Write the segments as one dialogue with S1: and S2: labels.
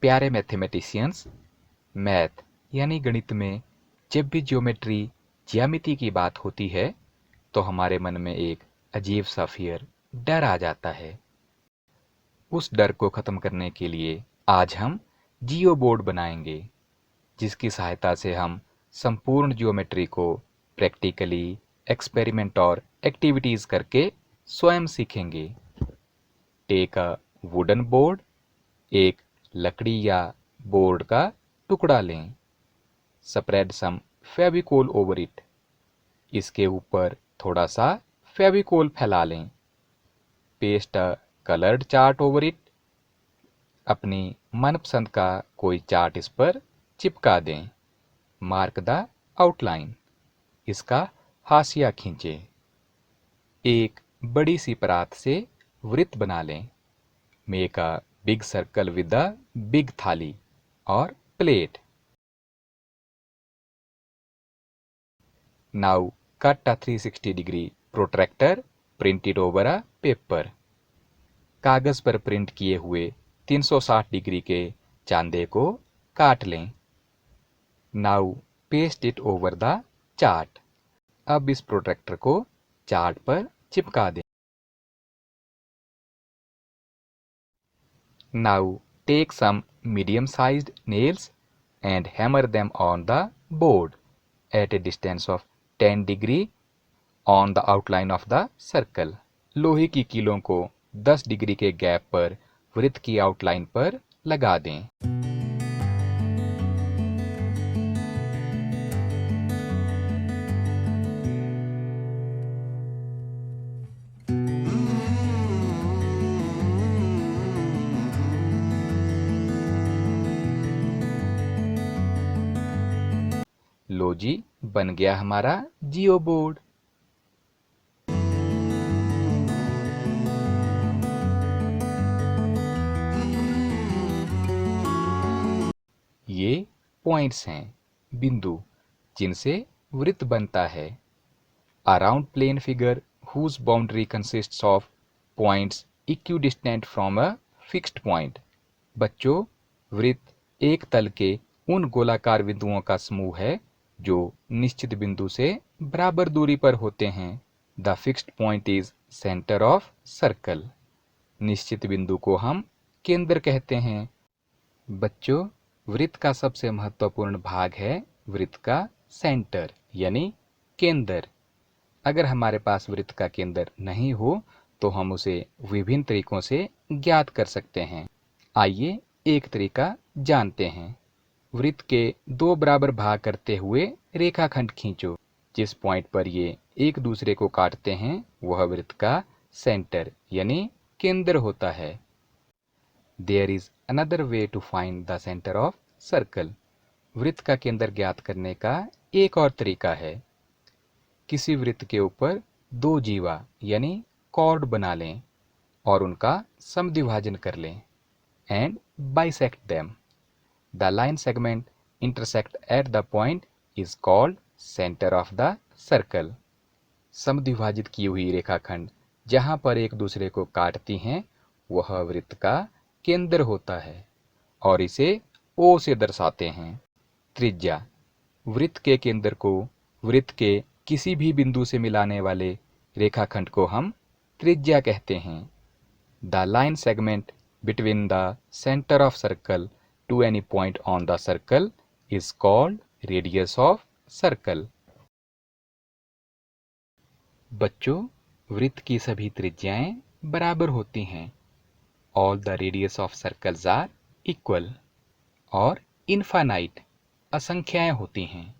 S1: प्यारे mathematicians, math यानी गणित में जब भी ज्योमेट्री ज्यामिति की बात होती है तो हमारे मन में एक अजीब सा फियर डर आ जाता है। उस डर को खत्म करने के लिए आज हम जियो बोर्ड बनाएंगे, जिसकी सहायता से हम संपूर्ण ज्योमेट्री को प्रैक्टिकली एक्सपेरिमेंट और एक्टिविटीज करके स्वयं सीखेंगे। टेक अ वुडन बोर्ड, एक लकड़ी या बोर्ड का टुकड़ा लें। Spread some Fevicol over it, इसके ऊपर थोड़ा सा फेविकोल फैला लें। Paste a coloured chart over it, अपनी मनपसंद का कोई चार्ट इस पर चिपका दें। मार्क द आउटलाइन, इसका हाशिया खींचें। एक बड़ी सी परात से वृत्त बना लें। Make a big circle with a big थाली और plate. Now cut a 360 degree protractor printed over a paper. कागज पर प्रिंट किए हुए 360 डिग्री के चांदे को काट लें। Now paste it over the chart, अब इस प्रोट्रैक्टर को चार्ट पर चिपका दें। Now take some medium-sized nails and hammer them on the board at a distance of 10 degree on the outline of the circle. लोहे की कीलों को 10 डिग्री के गैप पर वृत्त की आउटलाइन पर लगा दें। लो जी, बन गया हमारा जियो बोर्ड। ये पॉइंट्स हैं, बिंदु, जिनसे वृत्त बनता है। A round plane figure whose boundary consists of points equidistant from a fixed point. बच्चों, वृत्त एक तल के उन गोलाकार बिंदुओं का समूह है जो निश्चित बिंदु से बराबर दूरी पर होते हैं। The fixed point is centre of circle. निश्चित बिंदु को हम केंद्र कहते हैं। बच्चों, वृत्त का सबसे महत्वपूर्ण भाग है वृत्त का सेंटर यानी केंद्र। अगर हमारे पास वृत्त का केंद्र नहीं हो तो हम उसे विभिन्न तरीकों से ज्ञात कर सकते हैं। आइए एक तरीका जानते हैं। वृत्त के दो बराबर भाग करते हुए रेखाखंड खींचो। जिस पॉइंट पर ये एक दूसरे को काटते हैं वह वृत्त का सेंटर यानी केंद्र होता है। There is another way to find the centre of circle. वृत्त का केंद्र ज्ञात करने का एक और तरीका है। किसी वृत्त के ऊपर दो जीवा यानी कॉर्ड बना लें और उनका समद्विभाजन कर लें and bisect them. The line segment intersect at the point is called centre of the circle. समद्विभाजित की हुई रेखाखंड जहां पर एक दूसरे को काटती हैं वह वृत्त का केंद्र होता है और इसे ओ से दर्शाते हैं। त्रिज्या, वृत्त के केंद्र को वृत्त के किसी भी बिंदु से मिलाने वाले रेखाखंड को हम त्रिज्या कहते हैं। The line segment between the centre of circle to any point on the circle is called radius of circle. बच्चों, वृत्त की सभी त्रिज्याएं बराबर होती हैं। All the radius of circles are equal और इनफाइनाइट असंख्याएं होती हैं।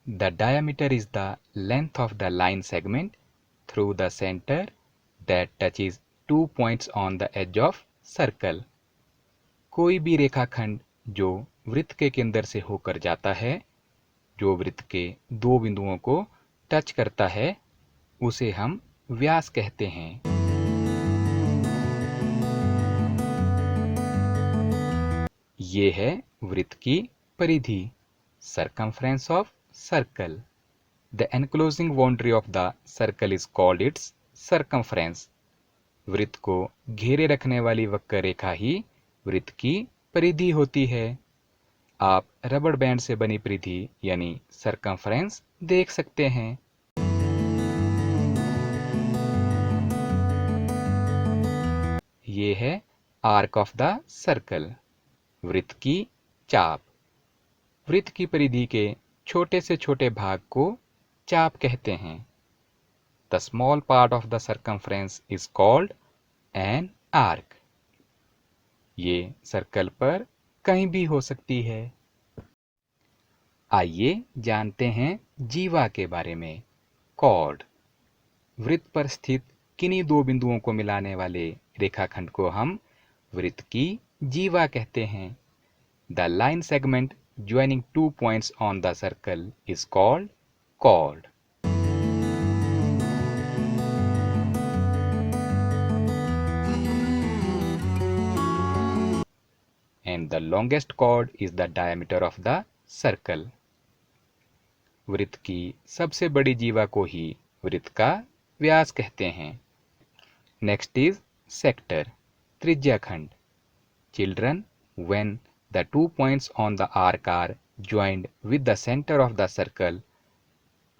S1: The diameter is the length of the line segment through the center that touches 2 points on the edge of circle. कोई भी रेखाखंड जो वृत्त के केंद्र से होकर जाता है, जो वृत्त के दो बिंदुओं को टच करता है, उसे हम व्यास कहते हैं। ये है वृत्त की परिधि, circumference of circle. The enclosing boundary of the circle is called its circumference. वृत्त को घेरे रखने वाली वक्र रेखा ही वृत्त की परिधि होती है। आप रबड़ बैंड से बनी परिधि यानी सर्कमफ्रेंस देख सकते हैं। ये है आर्क ऑफ द सर्कल, वृत्त की चाप। वृत्त की परिधि के छोटे से छोटे भाग को चाप कहते हैं। The small part of the circumference is called an arc. ये सर्कल पर कहीं भी हो सकती है। आइए जानते हैं जीवा के बारे में। कॉर्ड। वृत्त पर स्थित किन्हीं दो बिंदुओं को मिलाने वाले रेखाखंड को हम वृत्त की जीवा कहते हैं। The line segment joining 2 points on the circle is called chord. And the longest chord is the diameter of the circle. वृत्त की सबसे बड़ी जीवा को ही वृत्त का व्यास कहते हैं। नेक्स्ट इज सेक्टर, त्रिज्याखंड। Children, when the 2 points on the arc are joined with the center of the circle,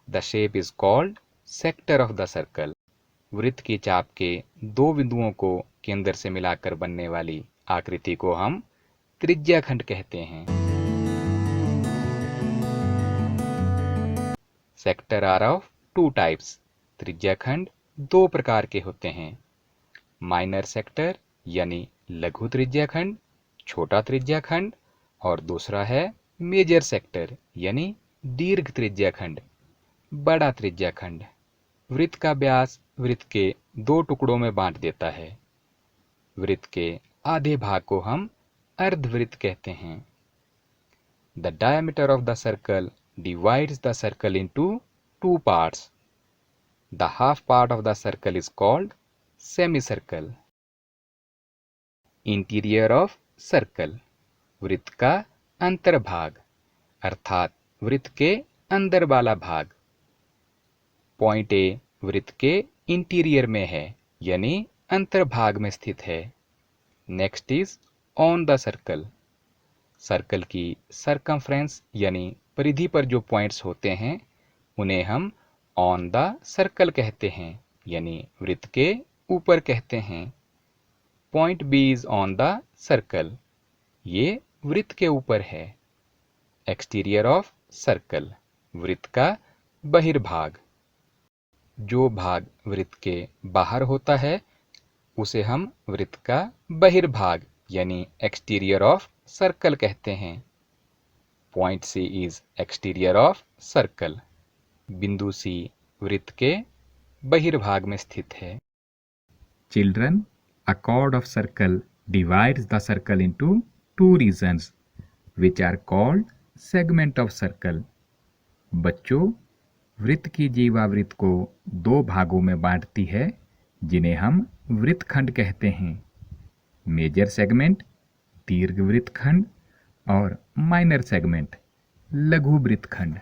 S1: the shape is called sector of the circle. वृत्त की चाप के दो बिंदुओं को केंद्र से मिलाकर बनने वाली आकृति को हम त्रिज्याखंड कहते हैं। Sector are of 2 types. त्रिज्याखंड दो प्रकार के होते हैं। माइनर सेक्टर यानी लघु त्रिज्याखंड, छोटा त्रिज्याखंड, और दूसरा है मेजर सेक्टर यानी दीर्घ त्रिज्याखंड, बड़ा त्रिज्याखंड। वृत्त का व्यास वृत्त के दो टुकड़ों में बांट देता है। वृत्त के आधे भाग को हम अर्धवृत्त कहते हैं। The diameter of the circle divides the circle into 2 parts. The half part of the circle is called semi circle. Interior of circle, वृत्त का अंतर्भाग अर्थात वृत्त के अंदर वाला भाग। पॉइंट ए वृत्त के इंटीरियर में है यानी अंतर्भाग में स्थित है। Next is on the circle. Circle की सर्कमफ्रेंस यानी परिधि पर जो पॉइंट्स होते हैं उन्हें हम ऑन द सर्कल कहते हैं यानी वृत्त के ऊपर कहते हैं। Point B is on the circle, ये वृत्त के ऊपर है। एक्सटीरियर ऑफ सर्कल, वृत्त का बहिर्भाग। जो भाग वृत्त के बाहर होता है उसे हम वृत्त का बहिर्भाग यानी एक्सटीरियर ऑफ सर्कल कहते हैं। Point C is exterior of circle. बिंदु सी वृत्त के बहिर्भाग में स्थित है। Children, a chord of circle divides the circle into 2 regions which are called segment of circle. बच्चों, वृत्त की जीवा वृत्त को दो भागों में बांटती है जिन्हें हम वृत्तखंड कहते हैं। मेजर सेगमेंट दीर्घ वृत्तखंड और माइनर सेगमेंट लघु वृत्तखंड।